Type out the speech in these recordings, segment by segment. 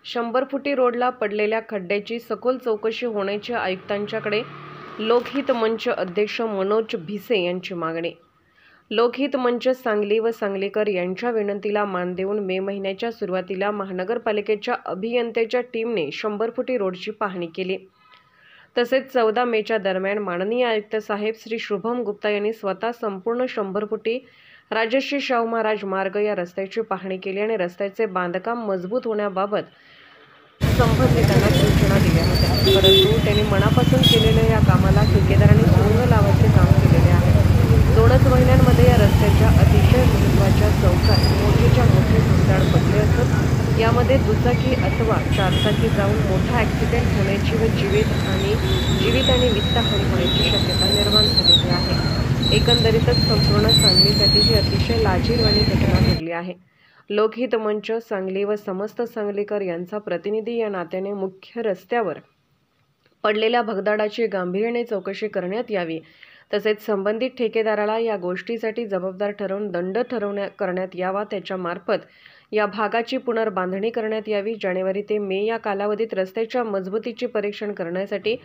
100 फुटी रोडला पडलेल्या खड्ड्याची सखोल चौकशी होण्याची आयुक्तांच्याकडे लोकहित मंच अध्यक्ष मनोज भिसे यांची मागणी। लोकहित मंच सांगली व सांगलीकर यांच्या विनंतीला मान देऊन मे महिन्याच्या सुरुवातीला महानगरपालिकेच्या अभियंत्याच्या टीमने 100 फुटी रोडची पाहणी केली। तसेच 14 मेच्या दरम्यान माननीय आयुक्त साहेब श्री शुभम गुप्ता यांनी स्वतः संपूर्ण 100 फुटी राजश्री शाहू महाराज मार्ग या रस्त्याची पाहणी केली आणि रस्त्याचे बांधकाम मजबूत होण्याबाबत संबंधितांना सूचना दिल्या होत्या। परंतु त्यांनी मनापासून केलेल्या या कामाला ठेकेदारांनी सुरुंग लावायचे काम केलेले आहे। 2च महिन्यांमध्ये या रस्त्याच्या अतिशय महत्त्वाच्या चौकात मोठेच्या मोठे भगदाड पडले असत। यामध्ये दुचाकी अथवा चारचाकी जाऊन मोठा ॲक्सिडेंट होण्याची व जीवित आणि वित्तहानी होण्याची शक्यता निर्माण झालेली आहे। एकंदरीतच संपूर्ण सांगलीसाठी ही अतिशय लाजिरवाणी घटना घडली आहे। लोकहित मंच सांगली व समस्त सांगलीकर यांचा प्रतिनिधी या नात्याने मुख्य रस्त्यावर पडलेल्या भगदाडाची गांभीर्याने चौकशी करण्यात यावी। तसेच संबंधित ठेकेदाराला या गोष्टीसाठी जबाबदार ठरवून दंड करण्यात यावा। त्याच्या मार्फत या भागाची पुनर्बांधणी करण्यात यावी। जानेवारी ते मे या कालावधीत रस्त्याच्या मजबूतीचे परीक्षण करण्यासाठी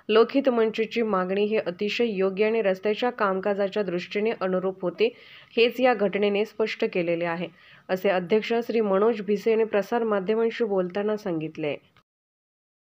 लोकहित मंचची मागणी हे अतिशय योग्य आणि रस्त्याच्या कामकाजाच्या दृष्टीने अनुरूप होते, हेच या घटनेने स्पष्ट केलेले आहे, असे अध्यक्ष श्री मनोज भिसे यांनी प्रसार माध्यमांशी बोलताना सांगितले।